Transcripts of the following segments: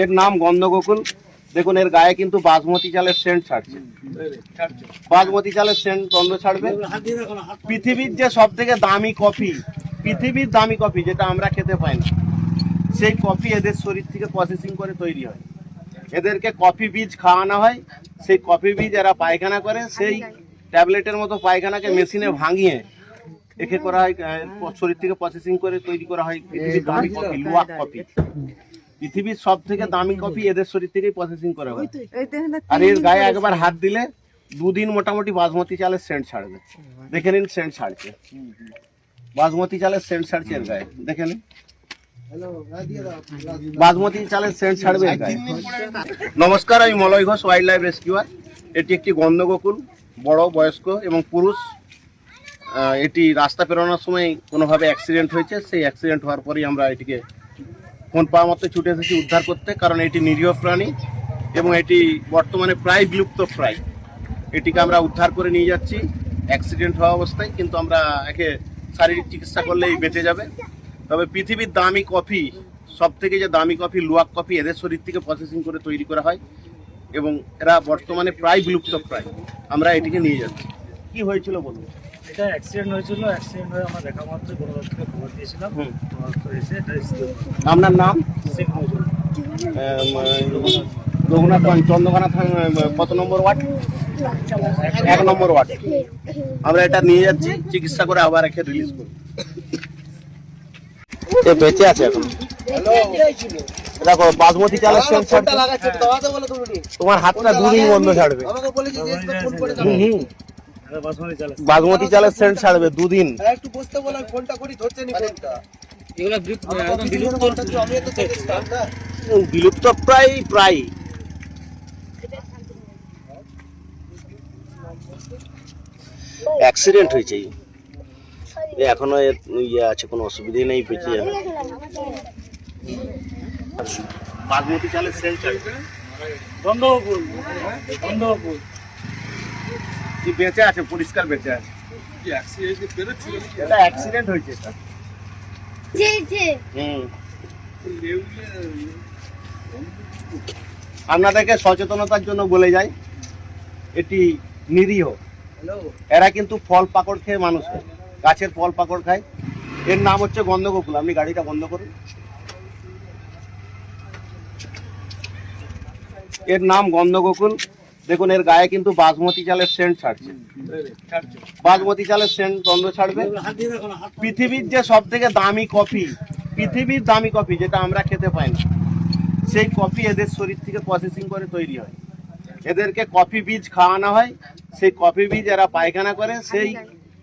এর নাম গন্ধগোকুল। দেখুন এর গায়ে কিন্তু বাসমতি চালের সেন্ট ছাড়ছে, বাসমতি চালের সেন্ট গন্ধ ছাড়বে। পৃথিবীর যে সব থেকে দামি কফি, পৃথিবীর দামি কফি যেটা আমরা খেতে পাই না, সেই কফি এদের শরীর থেকে প্রসেসিং করে তৈরি হয়। এদেরকে কফি বীজ খাওয়ানো হয়, সেই কফি বীজ এরা পায়খানা করে, সেই ট্যাবলেটের মতো পায়খানাকে মেশিনে ভাঙিয়ে একে করা হয়, শরীর থেকে প্রসেসিং করে তৈরি করা হয় পৃথিবীর দামি কফি, লুয়াক কফি। পৃথিবীর সব থেকে দামি কফি এদের শরীর থেকেই প্রসেসিং করা হয়। আর এর গায়ে একবার হাত দিলে দুদিন মোটামুটি বাসমতি চালের সেন্ট ছাড়বে। দেখে নিন সেন্ট ছাড়ছে, বাসমতি চালের সেন্ট ছাড়ছে এর গায়ে, দেখে নিন বাসমতি চালের সেন্ট ছাড়বে এর গায়ে। নমস্কার, আমি Malay Ghosh, wild life rescuer. এটি একটি গন্ধগোকুল, বড় বয়স্ক এবং পুরুষ। এটি রাস্তা পেরোনোর সময় কোনোভাবে অ্যাক্সিডেন্ট হয়েছে, সেই অ্যাক্সিডেন্ট হওয়ার পরেই আমরা এটিকে ফোন পাওয়া মতো ছুটে এসেছি উদ্ধার করতে, কারণ এটি নিরীহ প্রাণী এবং এটি বর্তমানে প্রায় বিলুপ্ত প্রায়। এটিকে আমরা উদ্ধার করে নিয়ে যাচ্ছি অ্যাক্সিডেন্ট হওয়া অবস্থায়, কিন্তু আমরা একে শারীরিক চিকিৎসা করলেই বেঁচে যাবে। তবে পৃথিবীর দামি কফি, সব থেকে যে দামি কফি লুয়াক কফি, এদের শরীর থেকে প্রসেসিং করে তৈরি করা হয় এবং এরা বর্তমানে প্রায় বিলুপ্ত প্রায়। আমরা এটিকে নিয়ে যাচ্ছি। কি হয়েছিল বলুন? এটা অ্যাক্সিডেন্ট হয়েছিল, অ্যাক্সিডেন্ট হয়ে আমরা দেখা মাত্র বড় থেকে খবর দিয়েছিলাম। এসে এটা আপনার নাম? শেখ নজরুল, রঘুনাথগঞ্জ, চন্দ্রকোনা কত নম্বর ওয়ার্ড? 1 নম্বর ওয়ার্ড। আমরা এটা নিয়ে যাচ্ছি, চিকিৎসা করে আবার একে রিলিজ করব। এ বেঁচে আছে এখন। দেখো বাসমতি চালের সেন্ট ছাড়ছে, তোমার হাতটা দুদিন বন্ধ ছাড়বে। বাসমতি চালের সেন্ট ছাড়বে দুদিন। একটু বসতে বলেন, ফোনটা করি ধরছে নি ফোনটা। বিলুপ্ত প্রায় প্রায়। অ্যাক্সিডেন্ট হয়েছে, এখনো ইয়ে আছে, কোনো অসুবিধা নেই, বেঁচে যাবে। বাসমতি চালের সেন্ট ছাড়বে, গন্ধগোকুল, গন্ধগোকুল বেঁচে আছে, পরিষ্কার বেঁচে আছে। এটা অ্যাক্সিডেন্ট হয়েছে এটা। আপনাদেরকে সচেতনতার জন্য বলে যাই, এটি নিরীহ। এরা কিন্তু ফল পাকড় খেয়ে মানুষ হয়, গাছের ফল পাকড় খায়। এর নাম হচ্ছে গন্ধগোকুল। আপনি গাড়িটা বন্ধ করুন। এর নাম গন্ধগোকুল। দেখুন এর গায়ে কিন্তু বাসমতি চালের সেন্ট ছাড়ছে, বাসমতি চালের সেন্ট গন্ধ ছাড়বে। পৃথিবীর যে সব থেকে দামি কফি, পৃথিবীর দামি কফি যেটা আমরা খেতে পাই না, সেই কফি এদের শরীর থেকে প্রসেসিং করে তৈরি হয়। এদেরকে কফি বীজ খাওয়ানো হয়, সেই কফি বীজ এরা পায়খানা করে, সেই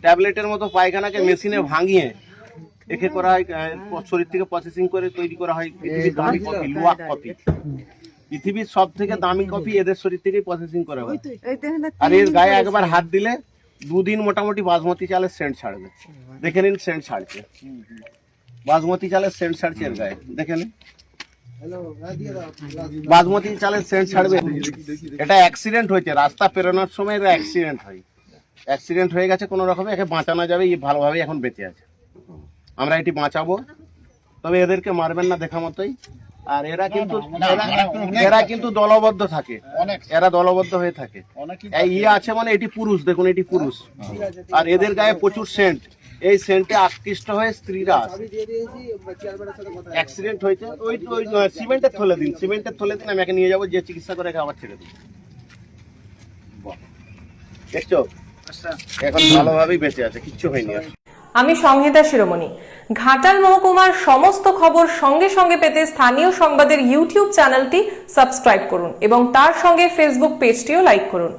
ট্যাবলেটের মতো পায়খানাকে মেশিনে ভাঙিয়ে একে করা হয়, শরীর থেকে প্রসেসিং করে তৈরি করা হয় পৃথিবীর দামি কফি, লুয়াক কফি। পৃথিবীর সব থেকে দামি কফি এদের শরীর থেকেই প্রসেসিং করা হয়। আর এর গায়ে একবার হাত দিলে দুদিন মোটামুটি বাসমতি চালের সেন্ট ছাড়বে। দেখে নিন সেন্ট ছাড়ছে, বাসমতি চালের সেন্ট ছাড়ছে এর গায়ে, দেখে নিন বাসমতি চালের সেন্ট ছাড়বে। এটা অ্যাক্সিডেন্ট হয়েছে, রাস্তা পেরোনোর সময় এটা অ্যাক্সিডেন্ট হয়, অ্যাক্সিডেন্ট হয়ে গেছে, কোনো রকমে একে বাঁচানো যাবে, ভালোভাবে এখন বেঁচে আছে। আমরা এটি বাঁচাবো, তবে এদেরকে মারবেন না দেখা মতোই। আর এরা কিন্তু দলবদ্ধ থাকে, এরা দলবদ্ধ হয়ে থাকে। ইয়ে আছে মানে এটি পুরুষ, দেখুন এটি পুরুষ। আর এদের গায়ে প্রচুর সেন্ট, এই সেন্টে আকৃষ্ট হয়ে স্ত্রীরা আসে। অ্যাক্সিডেন্ট হয়েছে, ওই সিমেন্টের থলে দিন, সিমেন্টের থলে দিন, আমি একে নিয়ে যাবো, যে চিকিৎসা করে আবার ছেড়ে দিন। দেখছো এখন ভালোভাবেই বেঁচে আছে, কিচ্ছু হয়নি। আমি সংহিতা শিরোমণি। ঘাটাল মহকুমার সমস্ত খবর সঙ্গে সঙ্গে পেতে স্থানীয় সংবাদের ইউটিউব চ্যানেলটি সাবস্ক্রাইব করুন এবং তার সঙ্গে ফেসবুক পেজটিও লাইক করুন।